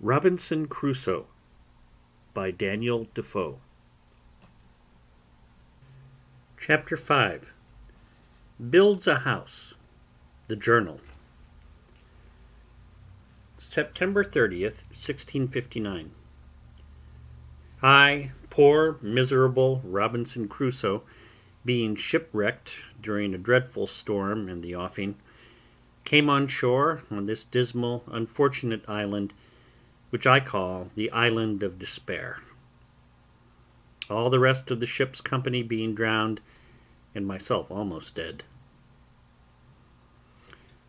Robinson Crusoe by Daniel Defoe. Chapter 5. Builds a House. The Journal. September 30th, 1659. I, poor, miserable Robinson Crusoe, being shipwrecked during a dreadful storm in the offing, came on shore on this dismal, unfortunate island, which I call the Island of Despair. All the rest of the ship's company being drowned, and myself almost dead.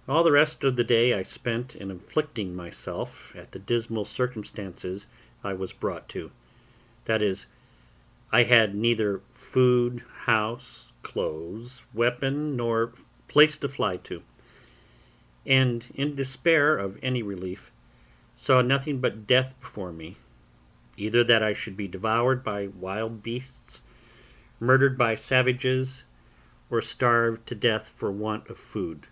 All the rest of the day I spent in afflicting myself at the dismal circumstances I was brought to. That is, I had neither food, house, clothes, weapon, nor place to fly to, and in despair of any relief, saw nothing but death before me, either that I should be devoured by wild beasts, murdered by savages, or starved to death for want of food.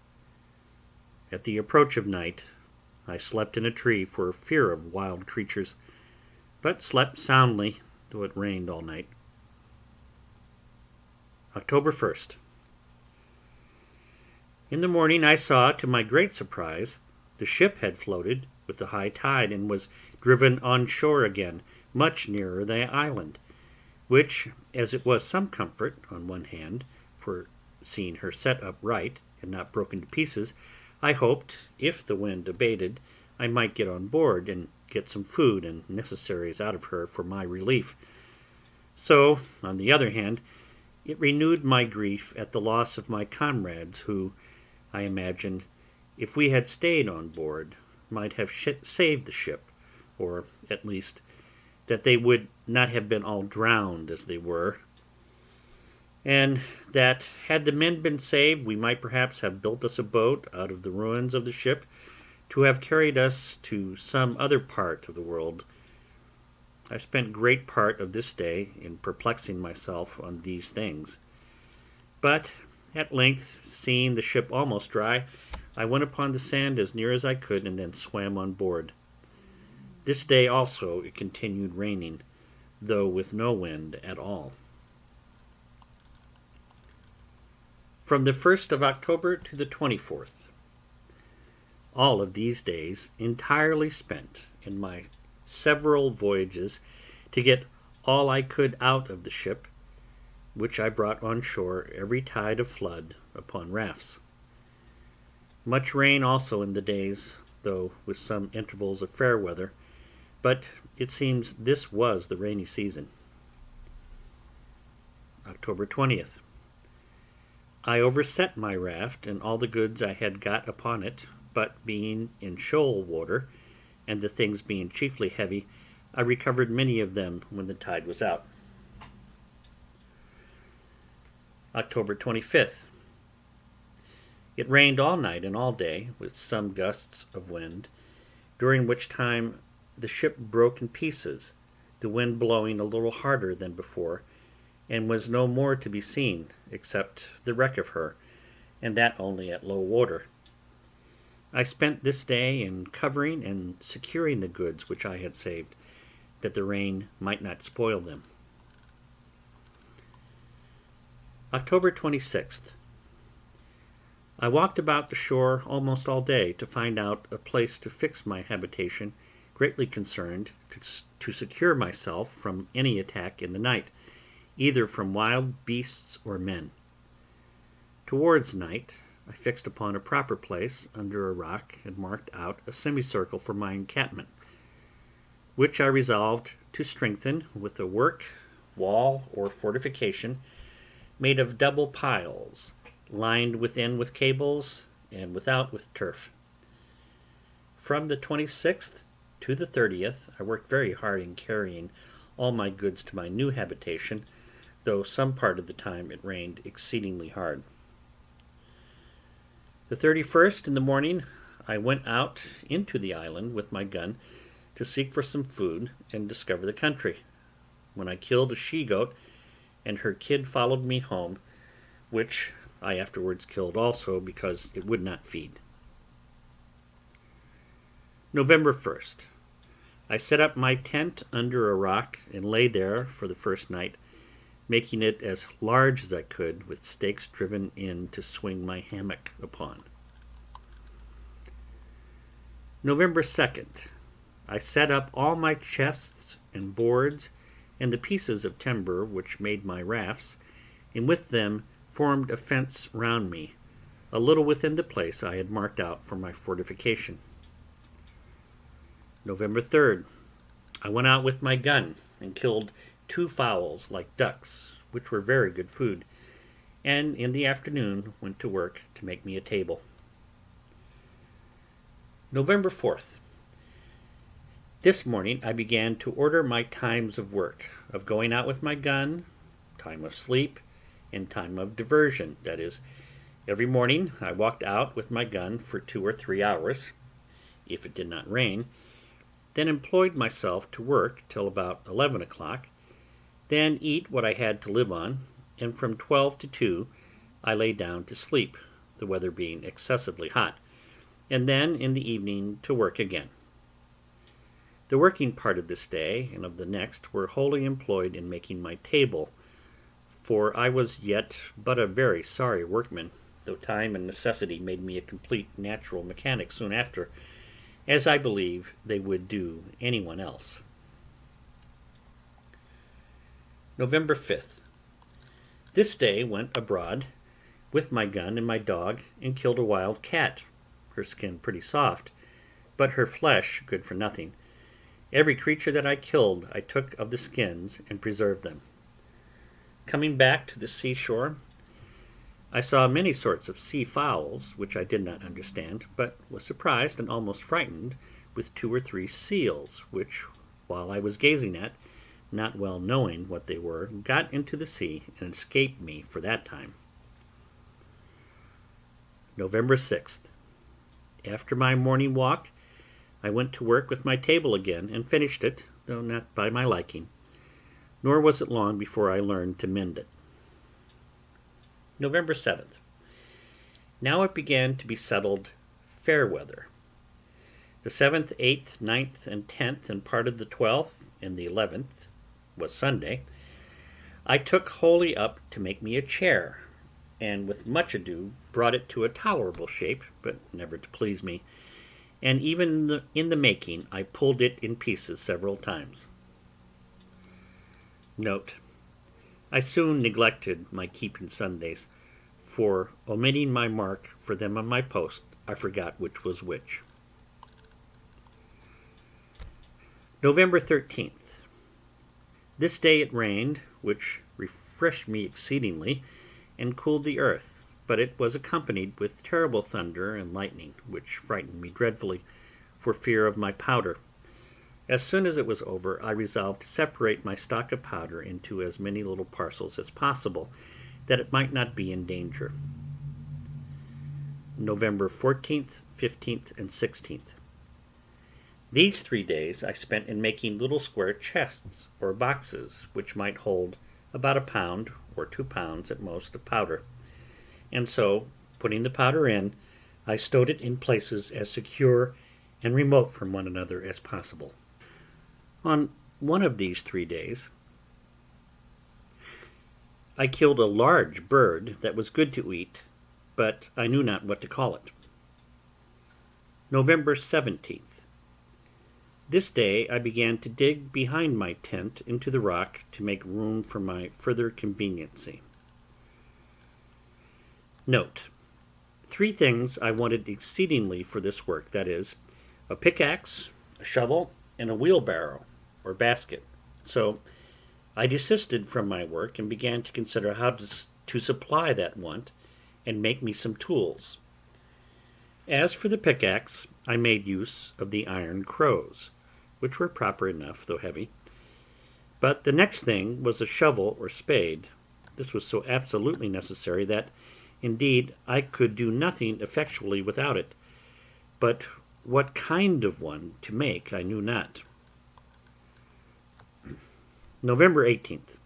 At the approach of night, I slept in a tree for fear of wild creatures, but slept soundly, though it rained all night. October 1st. In the morning I saw, to my great surprise, the ship had floated with the high tide and was driven on shore again, much nearer the island, which, as it was some comfort, on one hand, for seeing her set upright and not broken to pieces, I hoped, if the wind abated, I might get on board and get some food and necessaries out of her for my relief. So, on the other hand, it renewed my grief at the loss of my comrades who, I imagined, if we had stayed on board, might have saved the ship, or, at least, that they would not have been all drowned as they were, and that, had the men been saved, we might perhaps have built us a boat out of the ruins of the ship, to have carried us to some other part of the world. I spent great part of this day in perplexing myself on these things, but at length, seeing the ship almost dry, I went upon the sand as near as I could, and then swam on board. This day also it continued raining, though with no wind at all. From the 1st of October to the 24th. All of these days entirely spent in my several voyages to get all I could out of the ship, which I brought on shore every tide of flood upon rafts. Much rain also in the days, though with some intervals of fair weather, but it seems this was the rainy season. October 20th. I overset my raft and all the goods I had got upon it, but being in shoal water, and the things being chiefly heavy, I recovered many of them when the tide was out. October 25th. It rained all night and all day, with some gusts of wind, during which time the ship broke in pieces, the wind blowing a little harder than before, and was no more to be seen, except the wreck of her, and that only at low water. I spent this day in covering and securing the goods which I had saved, that the rain might not spoil them. October 26th. I walked about the shore almost all day to find out a place to fix my habitation, greatly concerned to secure myself from any attack in the night, either from wild beasts or men. Towards night, I fixed upon a proper place under a rock and marked out a semicircle for my encampment, which I resolved to strengthen with a work, wall, or fortification made of double piles, lined within with cables, and without with turf. From the 26th to the 30th, I worked very hard in carrying all my goods to my new habitation, though some part of the time it rained exceedingly hard. The 31st in the morning, I went out into the island with my gun to seek for some food and discover the country, when I killed a she-goat, and her kid followed me home, which I afterwards killed also because it would not feed. November 1st. I set up my tent under a rock and lay there for the first night, making it as large as I could with stakes driven in to swing my hammock upon. November 2nd. I set up all my chests and boards and the pieces of timber which made my rafts, and with them formed a fence round me, a little within the place I had marked out for my fortification. November 3rd. I went out with my gun and killed 2 fowls like ducks, which were very good food, and in the afternoon went to work to make me a table. November 4th. This morning I began to order my times of work, of going out with my gun, time of sleep, and time of diversion. That is, every morning I walked out with my gun for 2 or 3 hours, if it did not rain, then employed myself to work till about 11 o'clock, then eat what I had to live on, and from 12 to 2 I lay down to sleep, the weather being excessively hot, and then in the evening to work again. The working part of this day and of the next were wholly employed in making my table, for I was yet but a very sorry workman, though time and necessity made me a complete natural mechanic soon after, as I believe they would do any one else. November 5th. This day went abroad with my gun and my dog and killed a wild cat, her skin pretty soft, but her flesh good for nothing. Every creature that I killed I took of the skins and preserved them. Coming back to the seashore, I saw many sorts of sea fowls, which I did not understand, but was surprised and almost frightened with 2 or 3 seals, which, while I was gazing at, not well knowing what they were, got into the sea and escaped me for that time. November 6th. After my morning walk, I went to work with my table again and finished it, though not by my liking, nor was it long before I learned to mend it. November 7th. Now it began to be settled fair weather. The 7th, 8th, 9th, and 10th, and part of the 12th, and the 11th, was Sunday, I took wholly up to make me a chair, and with much ado brought it to a tolerable shape, but never to please me, and even in the making I pulled it in pieces several times. Note: I soon neglected my keeping Sundays, for, omitting my mark for them on my post, I forgot which was which. November 13th. This day it rained, which refreshed me exceedingly, and cooled the earth, but it was accompanied with terrible thunder and lightning, which frightened me dreadfully, for fear of my powder. As soon as it was over, I resolved to separate my stock of powder into as many little parcels as possible, that it might not be in danger. November 14th, 15th, and 16th. These 3 days I spent in making little square chests or boxes, which might hold about 1 pound or 2 pounds at most of powder, and so, putting the powder in, I stowed it in places as secure and remote from one another as possible. On one of these 3 days, I killed a large bird that was good to eat, but I knew not what to call it. November 17th. This day I began to dig behind my tent into the rock to make room for my further conveniency. Note: 3 things I wanted exceedingly for this work, that is, a pickaxe, a shovel, and a wheelbarrow, or basket. So I desisted from my work and began to consider how to supply that want and make me some tools. As for the pickaxe, I made use of the iron crows, which were proper enough, though heavy. But the next thing was a shovel or spade. This was so absolutely necessary that, indeed, I could do nothing effectually without it, but what kind of one to make I knew not. November 18th.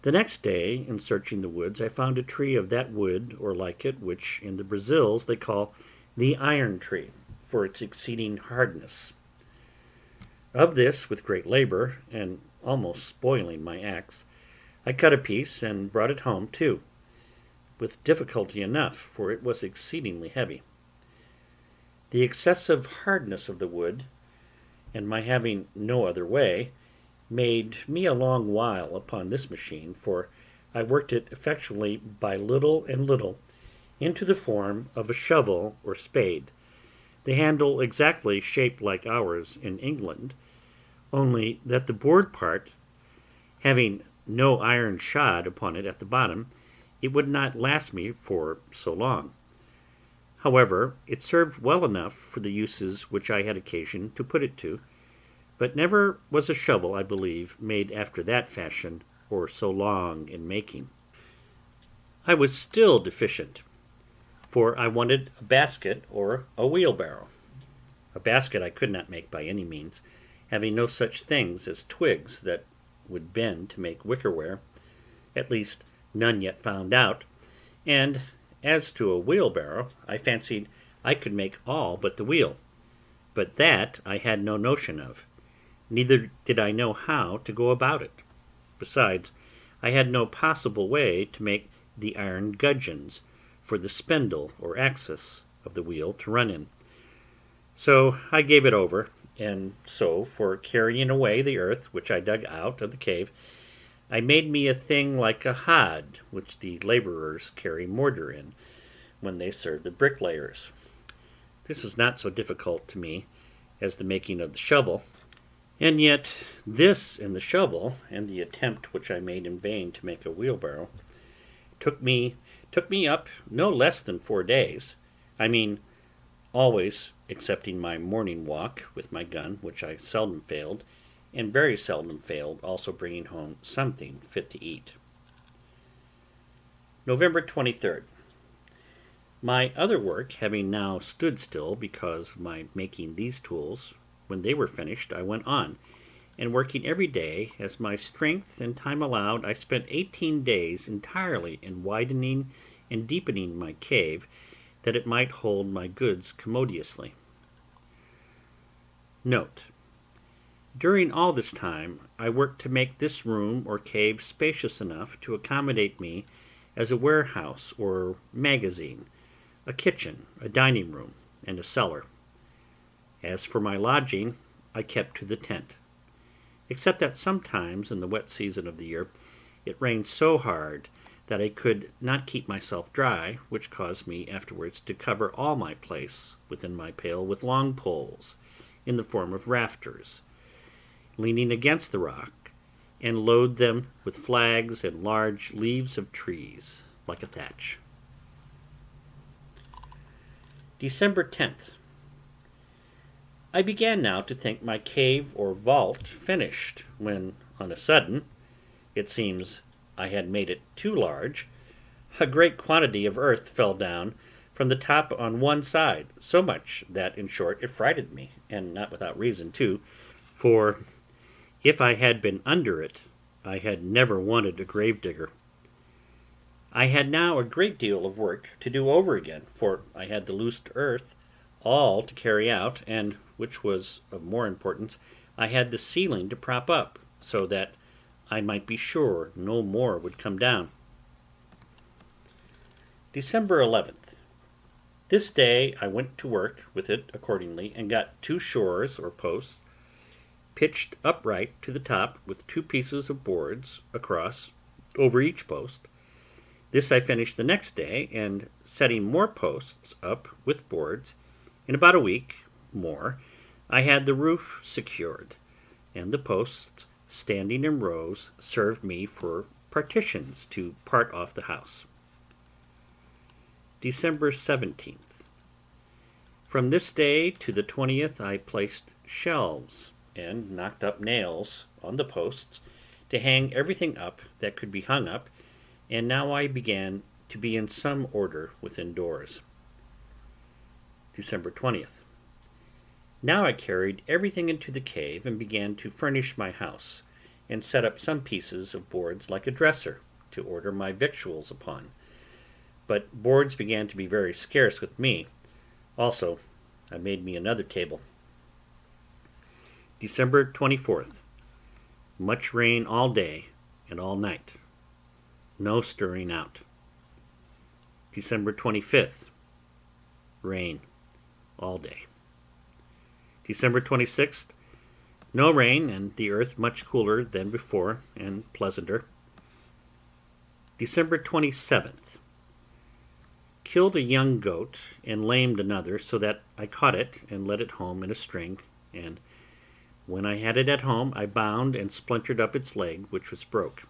The next day, in searching the woods, I found a tree of that wood, or like it, which in the Brazils they call the iron tree, for its exceeding hardness. Of this, with great labor, and almost spoiling my axe, I cut a piece and brought it home too, with difficulty enough, for it was exceedingly heavy. The excessive hardness of the wood, and my having no other way, made me a long while upon this machine, for I worked it effectually by little and little into the form of a shovel or spade, the handle exactly shaped like ours in England, only that the board part, having no iron shod upon it at the bottom, it would not last me for so long. However, it served well enough for the uses which I had occasion to put it to, but never was a shovel, I believe, made after that fashion, or so long in making. I was still deficient, for I wanted a basket or a wheelbarrow. A basket I could not make by any means, having no such things as twigs that would bend to make wickerware, at least none yet found out, and as to a wheelbarrow, I fancied I could make all but the wheel, but that I had no notion of, neither did I know how to go about it. Besides, I had no possible way to make the iron gudgeons for the spindle or axis of the wheel to run in. So I gave it over, and so, for carrying away the earth which I dug out of the cave, I made me a thing like a hod which the labourers carry mortar in, when they serve the bricklayers. This was not so difficult to me as the making of the shovel, and yet this and the shovel, and the attempt which I made in vain to make a wheelbarrow, took me up no less than 4 days. I mean, always excepting my morning walk with my gun, which I seldom failed, and very seldom failed also bringing home something fit to eat. November 23rd. My other work having now stood still because of my making these tools, when they were finished I went on, and working every day as my strength and time allowed, I spent 18 days entirely in widening and deepening my cave, that it might hold my goods commodiously. Note: during all this time I worked to make this room or cave spacious enough to accommodate me as a warehouse or magazine, a kitchen, a dining room, and a cellar. As for my lodging, I kept to the tent, except that sometimes in the wet season of the year it rained so hard that I could not keep myself dry, which caused me afterwards to cover all my place within my pale with long poles, in the form of rafters, leaning against the rock, and load them with flags and large leaves of trees, like a thatch. December 10th. I began now to think my cave or vault finished, when, on a sudden, it seems I had made it too large, a great quantity of earth fell down from the top on one side, so much that, in short, it frighted me, and not without reason too, for if I had been under it, I had never wanted a grave-digger. I had now a great deal of work to do over again, for I had the loosed earth all to carry out, and, which was of more importance, I had the ceiling to prop up, so that I might be sure no more would come down. December 11th. This day I went to work with it accordingly, and got 2 shores or posts, pitched upright to the top with 2 pieces of boards across over each post. This I finished the next day, and setting more posts up with boards, in about a week more I had the roof secured, and the posts, standing in rows, served me for partitions to part off the house. December 17th. From this day to the 20th I placed shelves and knocked up nails on the posts to hang everything up that could be hung up, and now I began to be in some order within doors. December 20th. Now I carried everything into the cave, and began to furnish my house, and set up some pieces of boards like a dresser, to order my victuals upon. But boards began to be very scarce with me. Also I made me another table. December 24th. Much rain all day and all night. No stirring out. December 25th. Rain all day. December 26th. No rain and the earth much cooler than before and pleasanter. December 27th. Killed a young goat and lamed another, so that I caught it and led it home in a string, and when I had it at home I bound and splintered up its leg, which was broke.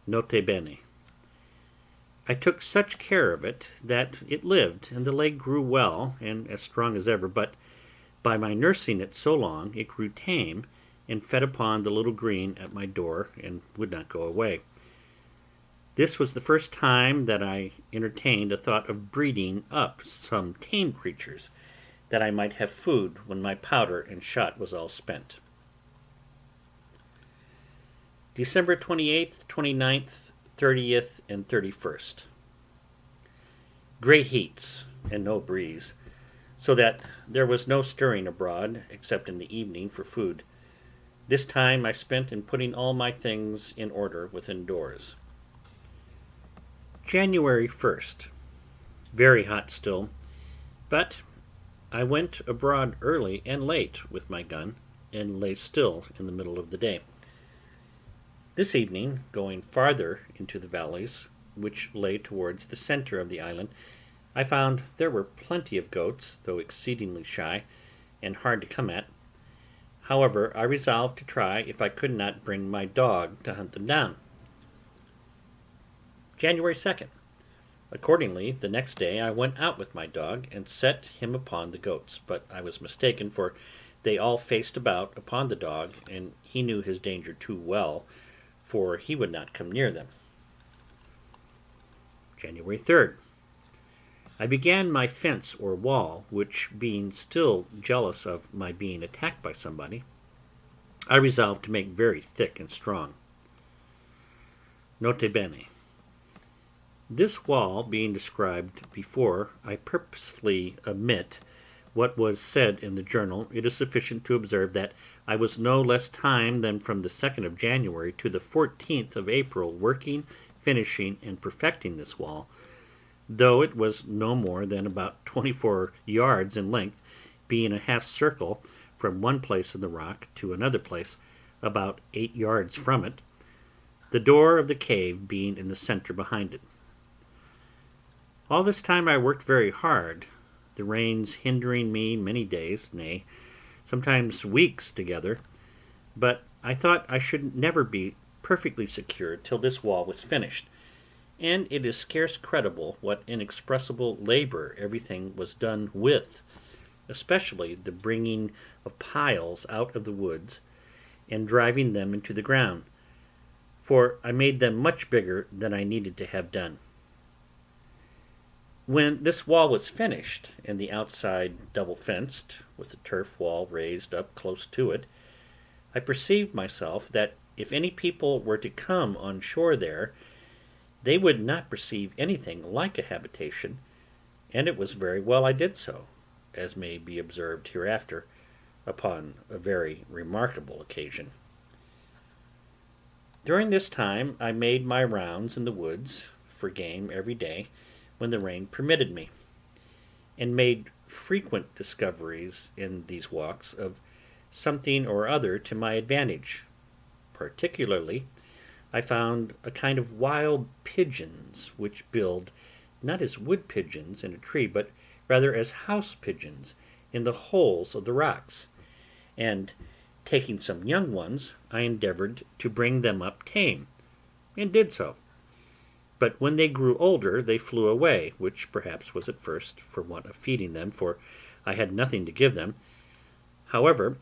Note bene. I took such care of it that it lived, and the leg grew well and as strong as ever, but by my nursing it so long it grew tame and fed upon the little green at my door and would not go away. This was the first time that I entertained a thought of breeding up some tame creatures, that I might have food when my powder and shot was all spent. December 28th, 29th, 30th, and 31st. Great heats and no breeze, so that there was no stirring abroad, except in the evening for food. This time I spent in putting all my things in order within doors. January 1st. Very hot still, but I went abroad early and late with my gun, and lay still in the middle of the day. This evening, going farther into the valleys, which lay towards the center of the island, I found there were plenty of goats, though exceedingly shy, and hard to come at. However, I resolved to try if I could not bring my dog to hunt them down. January 2nd. Accordingly, the next day I went out with my dog, and set him upon the goats, but I was mistaken, for they all faced about upon the dog, and he knew his danger too well, for he would not come near them. January 3rd. I began my fence or wall, which, being still jealous of my being attacked by somebody, I resolved to make very thick and strong. Note bene. This wall being described before, I purposely omit what was said in the journal. It is sufficient to observe that I was no less time than from the 2nd of January to the 14th of April working, finishing, and perfecting this wall, though it was no more than about 24 yards in length, being a half circle from one place in the rock to another place, about 8 yards from it, the door of the cave being in the center behind it. All this time I worked very hard, the rains hindering me many days, nay, sometimes weeks together, but I thought I should never be perfectly secure till this wall was finished, and it is scarce credible what inexpressible labor everything was done with, especially the bringing of piles out of the woods and driving them into the ground, for I made them much bigger than I needed to have done. When this wall was finished, and the outside double-fenced, with the turf wall raised up close to it, I perceived myself that if any people were to come on shore there, they would not perceive anything like a habitation, and it was very well I did so, as may be observed hereafter, upon a very remarkable occasion. During this time I made my rounds in the woods for game every day, when the rain permitted me, and made frequent discoveries in these walks of something or other to my advantage. Particularly, I found a kind of wild pigeons, which build, not as wood pigeons in a tree, but rather as house pigeons in the holes of the rocks, and, taking some young ones, I endeavored to bring them up tame, and did so. But when they grew older they flew away, which perhaps was at first for want of feeding them, for I had nothing to give them. However,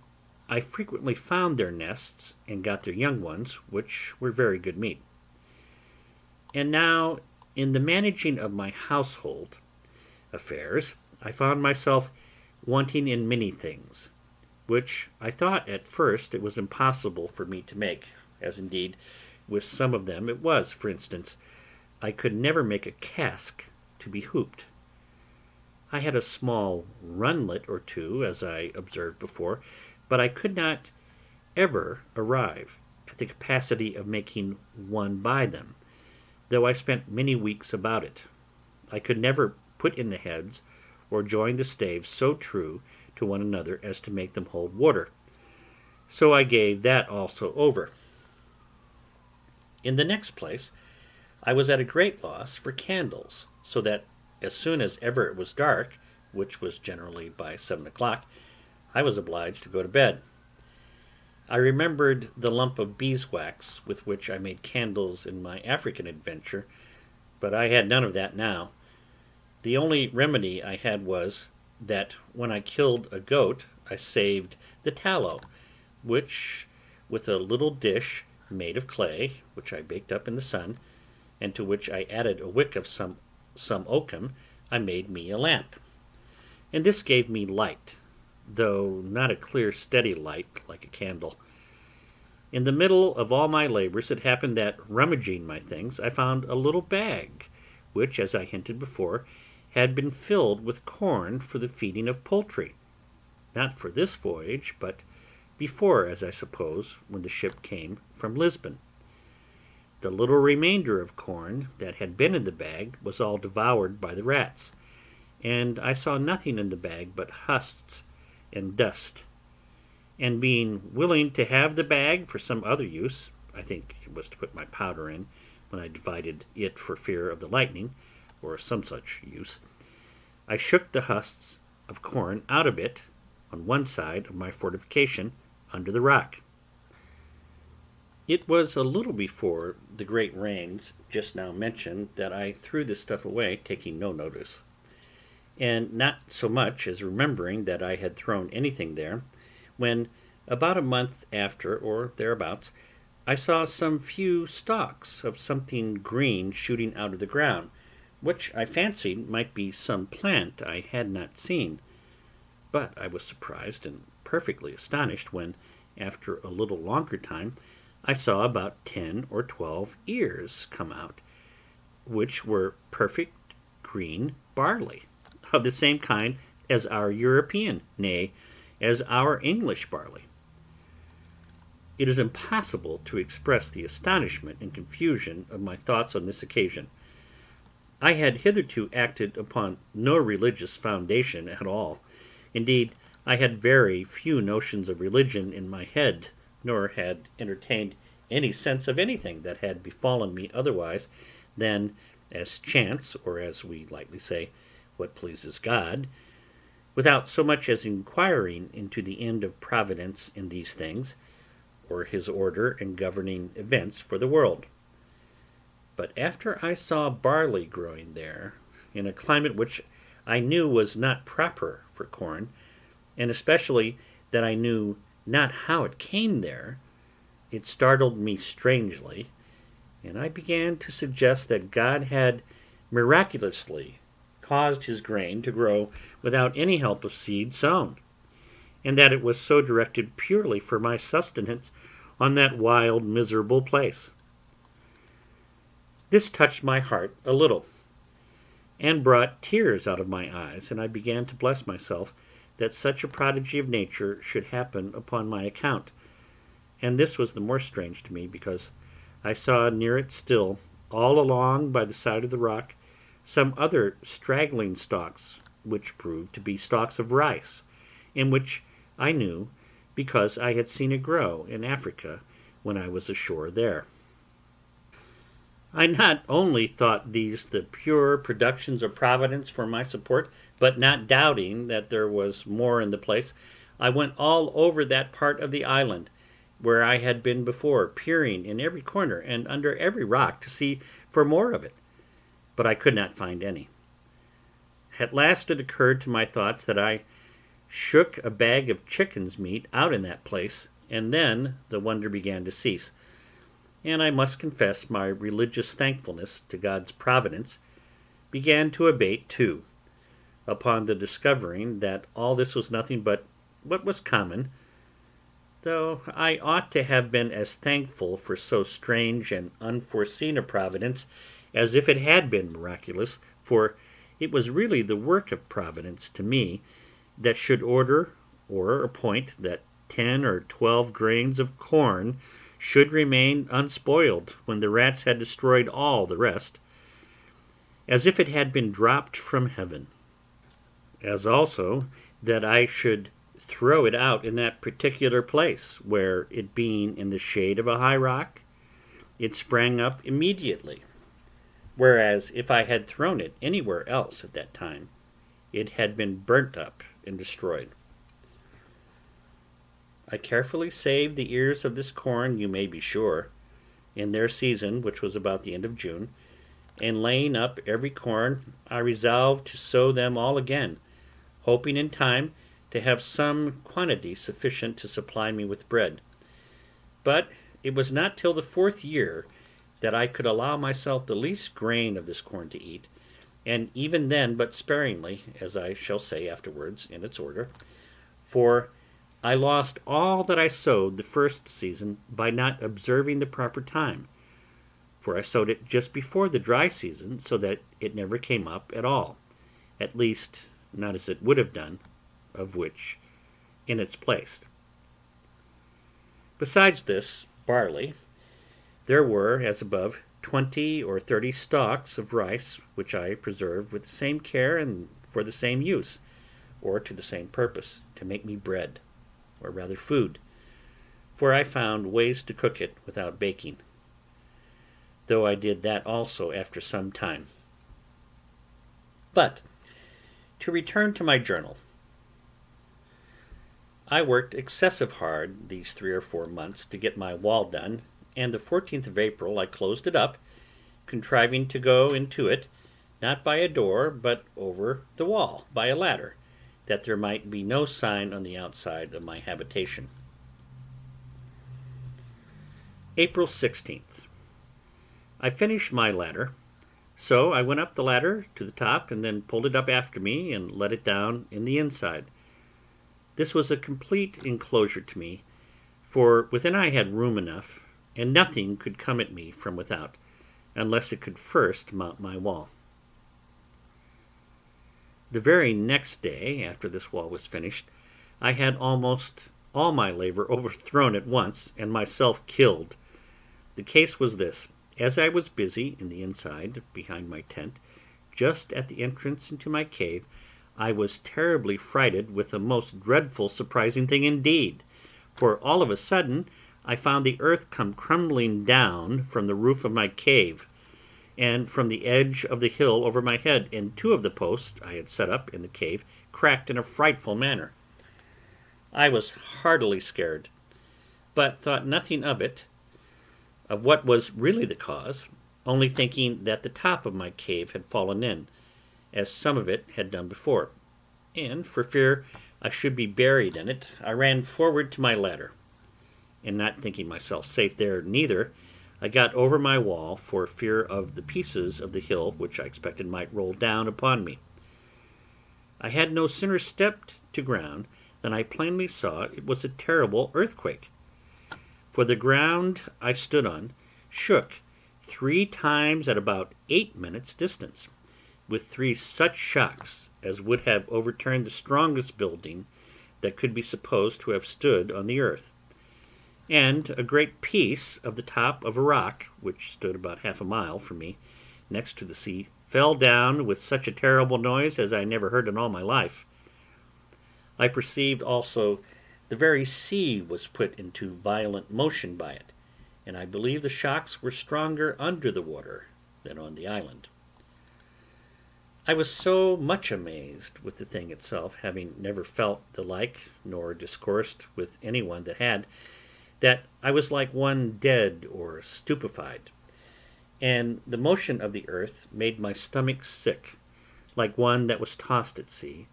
I frequently found their nests and got their young ones, which were very good meat. And now, in the managing of my household affairs, I found myself wanting in many things, which I thought at first it was impossible for me to make, as indeed with some of them it was. For instance, I could never make a cask to be hooped. I had a small runlet or two, as I observed before, but I could not ever arrive at the capacity of making one by them, though I spent many weeks about it. I could never put in the heads or join the staves so true to one another as to make them hold water, so I gave that also over. In the next place, I was at a great loss for candles, so that as soon as ever it was dark, which was generally by 7 o'clock, I was obliged to go to bed. I remembered the lump of beeswax with which I made candles in my African adventure, but I had none of that now. The only remedy I had was, that when I killed a goat, I saved the tallow, which, with a little dish made of clay, which I baked up in the sun, and to which I added a wick of some oakum, I made me a lamp. And this gave me light, though not a clear, steady light like a candle. In the middle of all my labors, it happened that, rummaging my things, I found a little bag, which, as I hinted before, had been filled with corn for the feeding of poultry, not for this voyage, but before, as I suppose, when the ship came from Lisbon. The little remainder of corn that had been in the bag was all devoured by the rats, and I saw nothing in the bag but husks and dust. And being willing to have the bag for some other use, I think it was to put my powder in, when I divided it for fear of the lightning, or some such use, I shook the husks of corn out of it on one side of my fortification under the rock. It was a little before the great rains just now mentioned that I threw this stuff away, taking no notice, and not so much as remembering that I had thrown anything there, when, about a month after, or thereabouts, I saw some few stalks of something green shooting out of the ground, which I fancied might be some plant I had not seen. But I was surprised and perfectly astonished when, after a little longer time, I saw about 10 or 12 ears come out, which were perfect green barley, of the same kind as our European, nay, as our English barley. It is impossible to express the astonishment and confusion of my thoughts on this occasion. I had hitherto acted upon no religious foundation at all. Indeed, I had very few notions of religion in my head, nor had entertained any sense of anything that had befallen me otherwise than as chance, or as we lightly say, what pleases God, without so much as inquiring into the end of Providence in these things, or his order in governing events for the world. But after I saw barley growing there, in a climate which I knew was not proper for corn, and especially that I knew not how it came there, it startled me strangely, and I began to suggest that God had miraculously caused his grain to grow without any help of seed sown, and that it was so directed purely for my sustenance on that wild, miserable place. This touched my heart a little, and brought tears out of my eyes, and I began to bless myself that such a prodigy of nature should happen upon my account, and this was the more strange to me because I saw near it still, all along by the side of the rock, some other straggling stalks, which proved to be stalks of rice, and which I knew because I had seen it grow in Africa when I was ashore there. I not only thought these the pure productions of Providence for my support, but not doubting that there was more in the place, I went all over that part of the island where I had been before, peering in every corner and under every rock to see for more of it, but I could not find any. At last it occurred to my thoughts that I shook a bag of chicken's meat out in that place, and then the wonder began to cease, and I must confess my religious thankfulness to God's providence began to abate too, upon the discovering that all this was nothing but what was common, though I ought to have been as thankful for so strange and unforeseen a providence as if it had been miraculous, for it was really the work of Providence to me that should order or appoint that 10 or 12 grains of corn should remain unspoiled when the rats had destroyed all the rest, as if it had been dropped from heaven, as also that I should throw it out in that particular place, where, it being in the shade of a high rock, it sprang up immediately, whereas if I had thrown it anywhere else at that time, it had been burnt up and destroyed. I carefully saved the ears of this corn, you may be sure, in their season, which was about the end of June, and laying up every corn, I resolved to sow them all again, hoping in time to have some quantity sufficient to supply me with bread. But it was not till the 4th year that I could allow myself the least grain of this corn to eat, and even then but sparingly, as I shall say afterwards in its order, for I lost all that I sowed the first season by not observing the proper time, for I sowed it just before the dry season, so that it never came up at all, at least not as it would have done, of which in its place. Besides this barley, there were, as above, 20 or 30 stalks of rice, which I preserved with the same care and for the same use, or to the same purpose, to make me bread, or rather food, for I found ways to cook it without baking, though I did that also after some time. But to return to my journal, I worked excessive hard these 3 or 4 months to get my wall done, and the 14th of April I closed it up, contriving to go into it, not by a door, but over the wall by a ladder, that there might be no sign on the outside of my habitation. April 16th. I finished my ladder, so I went up the ladder to the top and then pulled it up after me and let it down in the inside. This was a complete enclosure to me, for within I had room enough, and nothing could come at me from without, unless it could first mount my wall. The very next day, after this wall was finished, I had almost all my labor overthrown at once, and myself killed. The case was this. As I was busy in the inside, behind my tent, just at the entrance into my cave, I was terribly frighted with a most dreadful surprising thing indeed, for all of a sudden I found the earth come crumbling down from the roof of my cave, and from the edge of the hill over my head, and 2 of the posts I had set up in the cave cracked in a frightful manner. I was heartily scared, but thought nothing of it, of what was really the cause, only thinking that the top of my cave had fallen in, as some of it had done before, and for fear I should be buried in it, I ran forward to my ladder, and not thinking myself safe there neither, I got over my wall for fear of the pieces of the hill which I expected might roll down upon me. I had no sooner stepped to ground than I plainly saw it was a terrible earthquake, for the ground I stood on shook 3 times at about 8 minutes' distance, with 3 such shocks as would have overturned the strongest building that could be supposed to have stood on the earth. And a great piece of the top of a rock, which stood about half a mile from me, next to the sea, fell down with such a terrible noise as I never heard in all my life. I perceived also the very sea was put into violent motion by it, and I believe the shocks were stronger under the water than on the island. I was so much amazed with the thing itself, having never felt the like, nor discoursed with any one that had, that I was like one dead or stupefied, and the motion of the earth made my stomach sick, like one that was tossed at sea,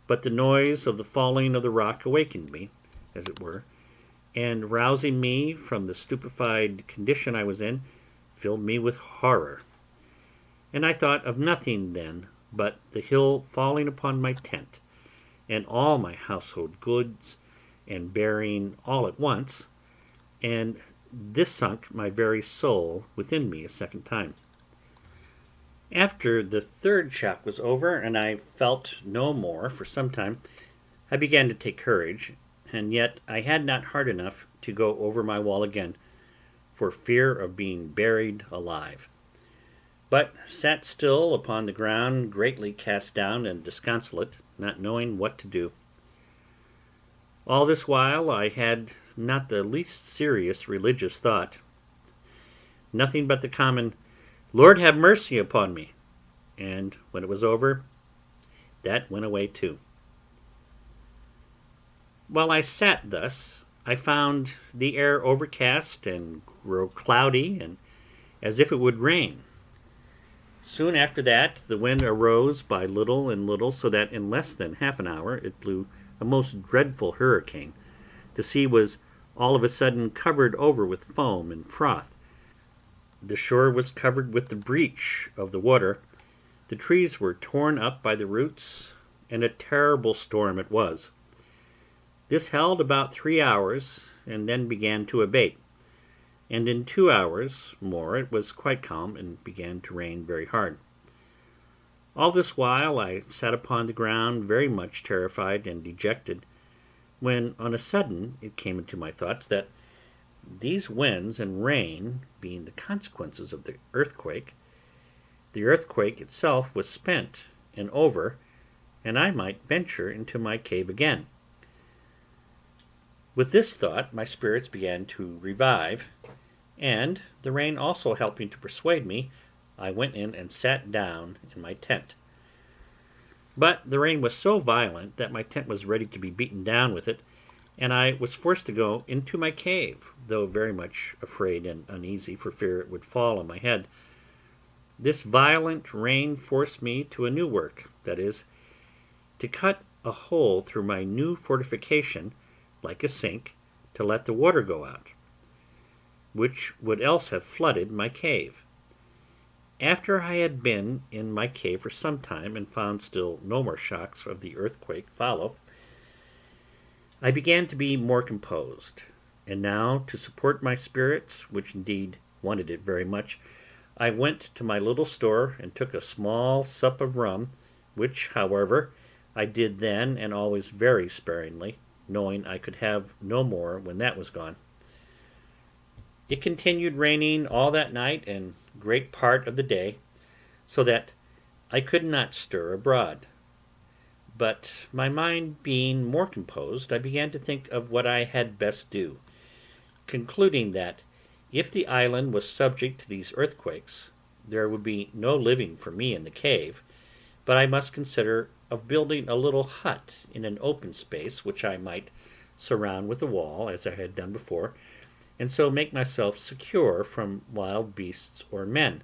but the noise of the falling of the rock awakened me, as it were, and rousing me from the stupefied condition I was in, filled me with horror. And I thought of nothing then but the hill falling upon my tent, and all my household goods, and burying all at once, and this sunk my very soul within me a second time. After the third shock was over, and I felt no more for some time, I began to take courage, and yet I had not heart enough to go over my wall again, for fear of being buried alive, but sat still upon the ground, greatly cast down and disconsolate, not knowing what to do. All this while I had not the least serious religious thought, nothing but the common, "Lord, have mercy upon me," and when it was over, that went away too. While I sat thus, I found the air overcast and grow cloudy, and as if it would rain. Soon after that the wind arose by little and little, so that in less than half an hour it blew a most dreadful hurricane. The sea was all of a sudden covered over with foam and froth. The shore was covered with the breach of the water. The trees were torn up by the roots, and a terrible storm it was. This held about 3 hours, and then began to abate, and in 2 hours more it was quite calm, and began to rain very hard. All this while I sat upon the ground, very much terrified and dejected, when on a sudden it came into my thoughts that these winds and rain being the consequences of the earthquake itself was spent and over, and I might venture into my cave again. With this thought my spirits began to revive, and, the rain also helping to persuade me, I went in and sat down in my tent. But the rain was so violent that my tent was ready to be beaten down with it, and I was forced to go into my cave, though very much afraid and uneasy for fear it would fall on my head. This violent rain forced me to a new work, that is, to cut a hole through my new fortification, like a sink, to let the water go out, which would else have flooded my cave. After I had been in my cave for some time, and found still no more shocks of the earthquake follow, I began to be more composed, and now, to support my spirits, which indeed wanted it very much, I went to my little store and took a small sup of rum, which, however, I did then and always very sparingly, knowing I could have no more when that was gone. It continued raining all that night and great part of the day, so that I could not stir abroad. But my mind being more composed, I began to think of what I had best do, concluding that if the island was subject to these earthquakes, there would be no living for me in the cave, but I must consider of building a little hut in an open space, which I might surround with a wall, as I had done before, and so make myself secure from wild beasts or men.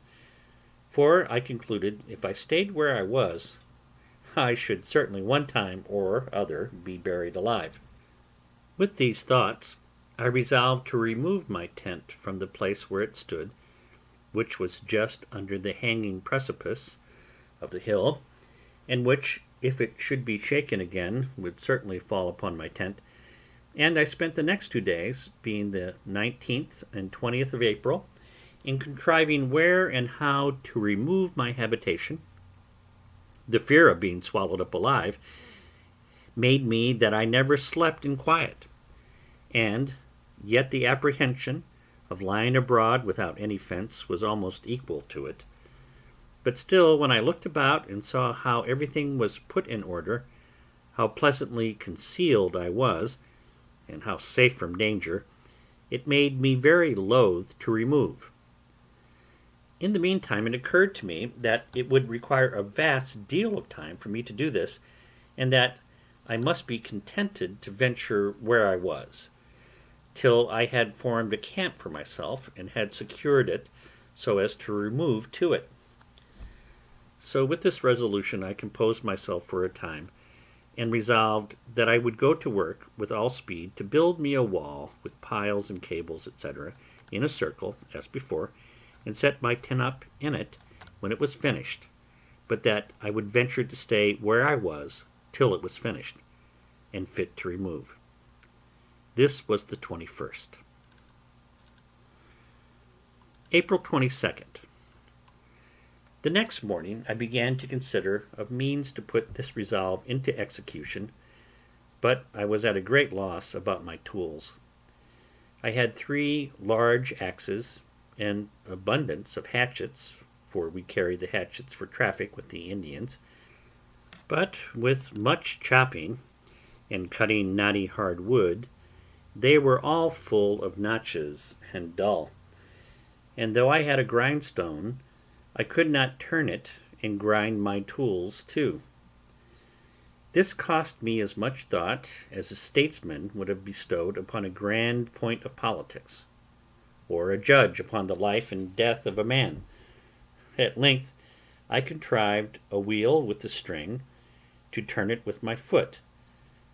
For I concluded if I stayed where I was, I should certainly one time or other be buried alive. With these thoughts, I resolved to remove my tent from the place where it stood, which was just under the hanging precipice of the hill, and which, if it should be shaken again, would certainly fall upon my tent. And I spent the next 2 days, being the 19th and 20th of April, in contriving where and how to remove my habitation. The fear of being swallowed up alive made me that I never slept in quiet, and yet the apprehension of lying abroad without any fence was almost equal to it. But still, when I looked about and saw how everything was put in order, how pleasantly concealed I was, and how safe from danger, it made me very loath to remove. In the meantime it occurred to me that it would require a vast deal of time for me to do this, and that I must be contented to venture where I was, till I had formed a camp for myself, and had secured it so as to remove to it. So with this resolution I composed myself for a time, and resolved that I would go to work with all speed to build me a wall with piles and cables, etc., in a circle, as before, and set my tent up in it when it was finished, but that I would venture to stay where I was till it was finished, and fit to remove. This was the 21st. April 22nd. The next morning I began to consider of means to put this resolve into execution, but I was at a great loss about my tools. I had 3 large axes and abundance of hatchets, for we carried the hatchets for traffic with the Indians, but with much chopping and cutting knotty hard wood, they were all full of notches and dull, and though I had a grindstone, I could not turn it and grind my tools too. This cost me as much thought as a statesman would have bestowed upon a grand point of politics, or a judge upon the life and death of a man. At length I contrived a wheel with a string, to turn it with my foot,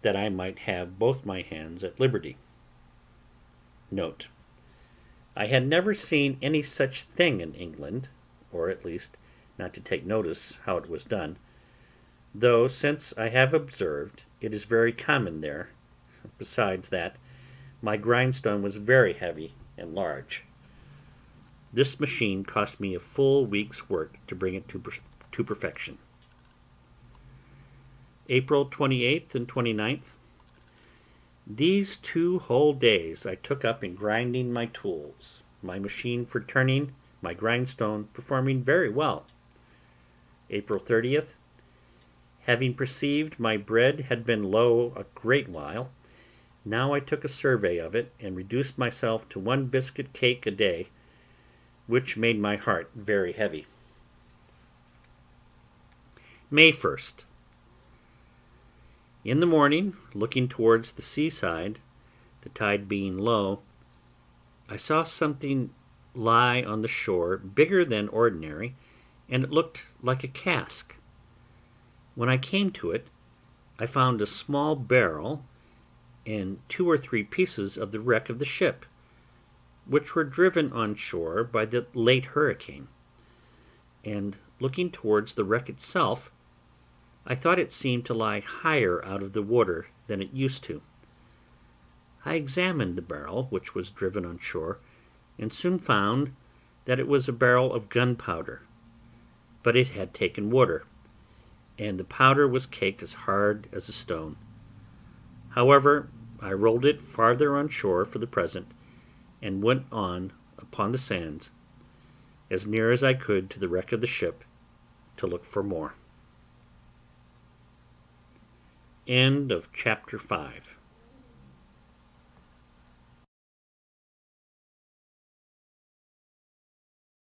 that I might have both my hands at liberty. Note: I had never seen any such thing in England, or at least not to take notice how it was done, though since I have observed it is very common there. Besides that, my grindstone was very heavy and large. This machine cost me a full week's work to bring it to perfection. April 28th and 29th. These 2 whole days I took up in grinding my tools, my machine for turning, my grindstone performing very well. April 30th. Having perceived my bread had been low a great while, now I took a survey of it, and reduced myself to 1 biscuit cake a day, which made my heart very heavy. May 1st. In the morning, looking towards the seaside, the tide being low, I saw something lie on the shore, bigger than ordinary, and it looked like a cask. When I came to it, I found a small barrel and 2 or 3 pieces of the wreck of the ship, which were driven on shore by the late hurricane, and looking towards the wreck itself, I thought it seemed to lie higher out of the water than it used to. I examined the barrel, which was driven on shore, and soon found that it was a barrel of gunpowder, but it had taken water, and the powder was caked as hard as a stone. However, I rolled it farther on shore for the present, and went on upon the sands, as near as I could to the wreck of the ship, to look for more. End of Chapter 5.